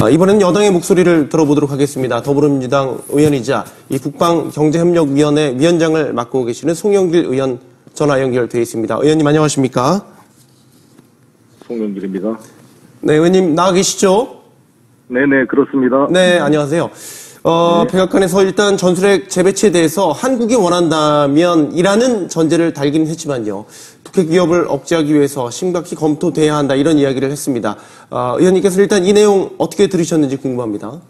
이번에는 여당의 목소리를 들어보도록 하겠습니다. 더불어민주당 의원이자 이 북방경제협력위원회 위원장을 맡고 계시는 송영길 의원 전화 연결되어 있습니다. 의원님 안녕하십니까? 송영길입니다. 네, 의원님 나와 계시죠? 네네, 그렇습니다. 네, 안녕하세요. 백악관에서 일단 전술핵 재배치에 대해서 한국이 원한다면 이라는 전제를 달기는 했지만요. 북핵 위협을 억제하기 위해서 심각히 검토돼야 한다 이런 이야기를 했습니다. 의원님께서 일단 이 내용 어떻게 들으셨는지 궁금합니다.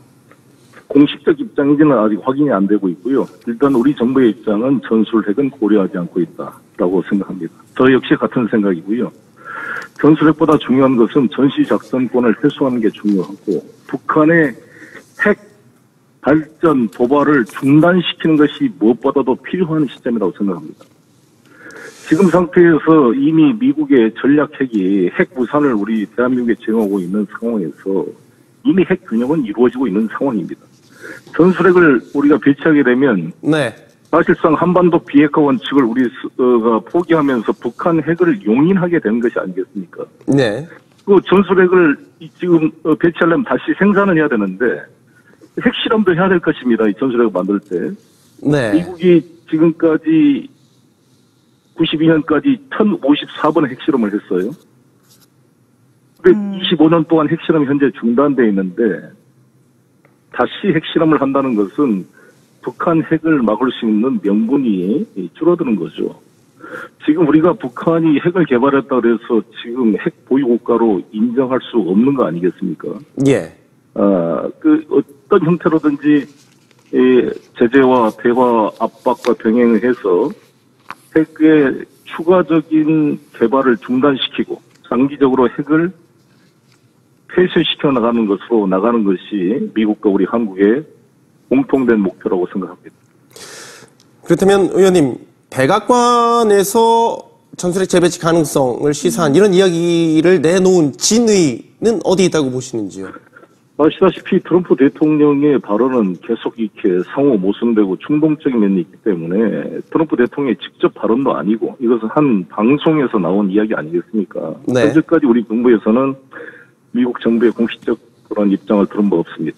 공식적 입장인지는 아직 확인이 안 되고 있고요. 일단 우리 정부의 입장은 전술핵은 고려하지 않고 있다라고 생각합니다. 저 역시 같은 생각이고요. 전술핵보다 중요한 것은 전시작전권을 회수하는 게 중요하고 북한의 핵 발전, 도발을 중단시키는 것이 무엇보다도 필요한 시점이라고 생각합니다. 지금 상태에서 이미 미국의 전략핵이 핵 무산을 우리 대한민국에 제공하고 있는 상황에서 이미 핵 균형은 이루어지고 있는 상황입니다. 전술핵을 우리가 배치하게 되면 네. 사실상 한반도 비핵화 원칙을 우리가 포기하면서 북한 핵을 용인하게 되는 것이 아니겠습니까? 네. 그 전술핵을 지금 배치하려면 다시 생산을 해야 되는데 핵실험도 해야 될 것입니다. 이 전술핵을 만들 때. 네. 미국이 지금까지 92년까지 1054번의 핵실험을 했어요. 25년 동안 핵실험이 현재 중단되어 있는데 다시 핵실험을 한다는 것은 북한 핵을 막을 수 있는 명분이 줄어드는 거죠. 지금 우리가 북한이 핵을 개발했다 그래서 지금 핵 보유 국가로 인정할 수 없는 거 아니겠습니까? 예. 어떤 형태로든지 제재와 대화 압박과 병행을 해서 핵의 추가적인 개발을 중단시키고 장기적으로 핵을 폐쇄시켜 나가는 것으로 나가는 것이 미국과 우리 한국의 공통된 목표라고 생각합니다. 그렇다면 의원님, 백악관에서 전술핵 재배치 가능성을 시사한 이런 이야기를 내놓은 진의는 어디 있다고 보시는지요? 아시다시피 트럼프 대통령의 발언은 계속 이렇게 상호 모순되고 충동적인 면이 있기 때문에 트럼프 대통령의 직접 발언도 아니고 이것은 한 방송에서 나온 이야기 아니겠습니까? 네. 현재까지 우리 정부에서는 미국 정부의 공식적 그런 입장을 들은 바 없습니다.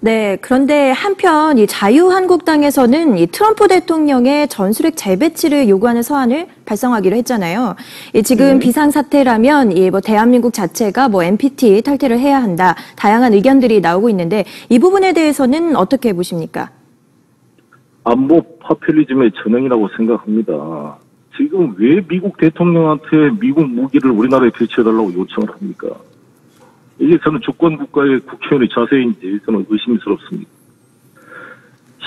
네, 그런데 한편 이 자유한국당에서는 이 트럼프 대통령의 전술핵 재배치를 요구하는 서한을 발송하기로 했잖아요. 지금 비상사태라면 대한민국 자체가 NPT 탈퇴를 해야 한다. 다양한 의견들이 나오고 있는데 이 부분에 대해서는 어떻게 보십니까? 안보 파퓰리즘의 전형이라고 생각합니다. 지금 왜 미국 대통령한테 미국 무기를 우리나라에 배치해달라고 요청을 합니까? 이게 저는 주권국가의 국회의원의 자세인지 저는 의심스럽습니다.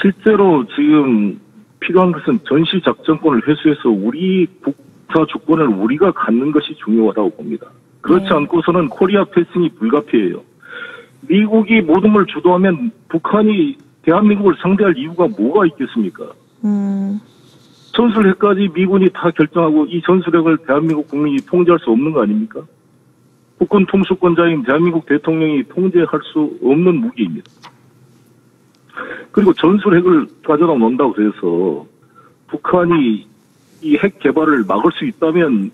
실제로 지금 필요한 것은 전시작전권을 회수해서 우리 국가 주권을 우리가 갖는 것이 중요하다고 봅니다. 그렇지 않고서는 코리아 패싱이 불가피해요. 미국이 모든 걸 주도하면 북한이 대한민국을 상대할 이유가 뭐가 있겠습니까? 전술핵까지 미군이 다 결정하고 이 전술핵을 대한민국 국민이 통제할 수 없는 거 아닙니까? 국군 통수권자인 대한민국 대통령이 통제할 수 없는 무기입니다. 그리고 전술핵을 가져다 놓는다고 해서 북한이 이 핵 개발을 막을 수 있다면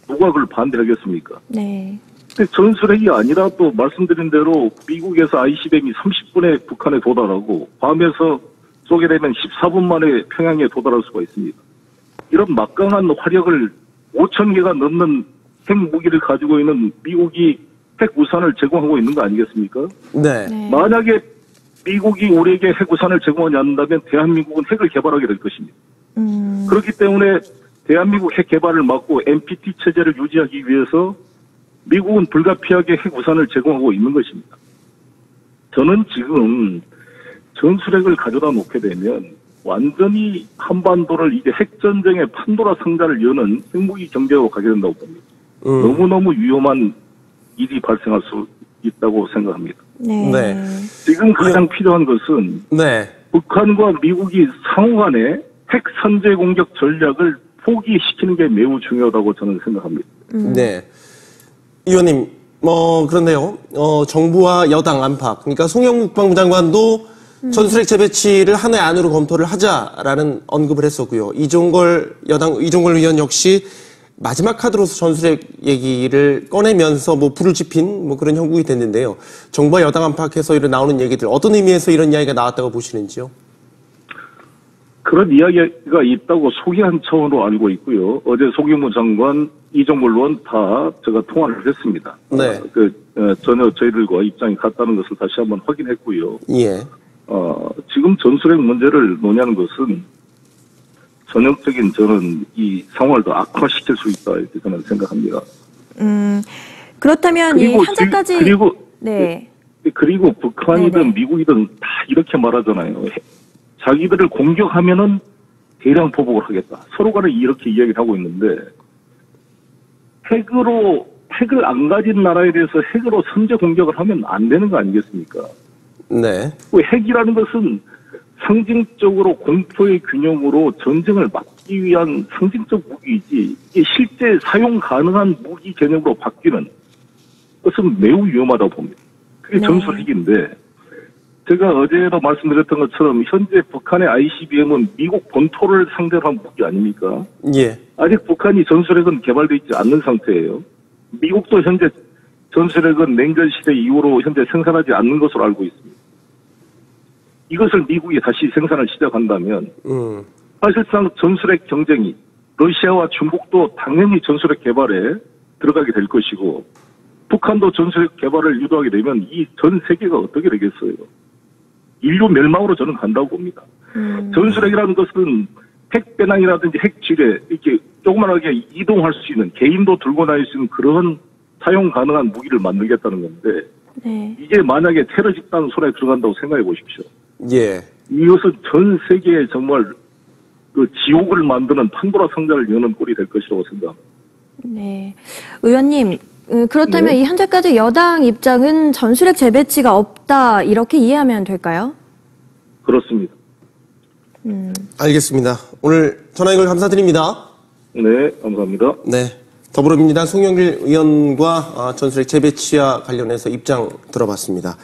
누가 그걸 반대하겠습니까? 네. 근데 전술핵이 아니라 또 말씀드린 대로 미국에서 ICBM이 30분에 북한에 도달하고 밤에서 쏘게 되면 14분 만에 평양에 도달할 수가 있습니다. 이런 막강한 화력을 5,000개가 넘는 핵무기를 가지고 있는 미국이 핵 우산을 제공하고 있는 거 아니겠습니까? 네. 만약에 미국이 우리에게 핵 우산을 제공하지 않는다면 대한민국은 핵을 개발하게 될 것입니다. 그렇기 때문에 대한민국 핵 개발을 막고 NPT 체제를 유지하기 위해서 미국은 불가피하게 핵 우산을 제공하고 있는 것입니다. 저는 지금 전술핵을 가져다 놓게 되면 완전히 한반도를 이제 핵전쟁의 판도라 상자를 여는 핵무기 경제로 가게 된다고 봅니다. 너무너무 위험한 일이 발생할 수 있다고 생각합니다. 네. 지금 가장 필요한 것은 북한과 미국이 상호간에 핵 선제 공격 전략을 포기시키는 게 매우 중요하다고 저는 생각합니다. 네. 의원님, 그런데요. 정부와 여당 안팎, 그러니까 송영국 국방부 장관도 전술핵 재배치를 한 해 안으로 검토를 하자라는 언급을 했었고요. 이종걸 의원 역시 마지막 카드로서 전술핵 얘기를 꺼내면서 뭐 불을 지핀 뭐 그런 형국이 됐는데요. 정부와 여당 안팎에서 이런 나오는 얘기들 어떤 의미에서 이런 이야기가 나왔다고 보시는지요? 그런 이야기가 있다고 소개한 차원으로 알고 있고요. 어제 소규모 장관, 이정걸 의원 다 제가 통화를 했습니다. 네. 전혀 저희들과 입장이 같다는 것을 다시 한번 확인했고요. 예. 지금 전술핵 문제를 논의하는 것은 전형적인 저는 이 상황을 더 악화시킬 수 있다 이렇게 저는 생각합니다. 그렇다면 이 한자까지 그리고 북한이든 네네. 미국이든 다 이렇게 말하잖아요. 자기들을 공격하면은 대량 포복을 하겠다. 서로 간에 이렇게 이야기를 하고 있는데 핵을 안 가진 나라에 대해서 핵으로 선제 공격을 하면 안 되는 거 아니겠습니까? 네. 핵이라는 것은 상징적으로 공포의 균형으로 전쟁을 막기 위한 상징적 무기이지 이게 실제 사용 가능한 무기 개념으로 바뀌는 것은 매우 위험하다고 봅니다. 그게 전술핵인데 제가 어제도 말씀드렸던 것처럼 현재 북한의 ICBM은 미국 본토를 상대로 한 무기 아닙니까? 예. 아직 북한이 전술핵은 개발되어 있지 않는 상태예요. 미국도 현재 전술핵은 냉전 시대 이후로 현재 생산하지 않는 것으로 알고 있습니다. 이것을 미국이 다시 생산을 시작한다면 사실상 전술핵 경쟁이 러시아와 중국도 당연히 전술핵 개발에 들어가게 될 것이고 북한도 전술핵 개발을 유도하게 되면 이 전 세계가 어떻게 되겠어요? 인류 멸망으로 저는 간다고 봅니다. 전술핵이라는 것은 핵 배낭이라든지 핵 지뢰 이렇게 조그만하게 이동할 수 있는 개인도 들고 다닐 수 있는 그런 사용 가능한 무기를 만들겠다는 건데 이게 만약에 테러 집단 손에 들어간다고 생각해 보십시오. 예. 이것은 전 세계에 정말 그 지옥을 만드는 판도라 상자를 여는 꼴이 될 것이라고 생각합니다. 네. 의원님, 그렇다면 네. 이 현재까지 여당 입장은 전술핵 재배치가 없다 이렇게 이해하면 될까요? 그렇습니다. 알겠습니다. 오늘 전화 연결 감사드립니다. 네, 감사합니다. 네. 더불어민주당 송영길 의원과 전술핵 재배치와 관련해서 입장 들어봤습니다.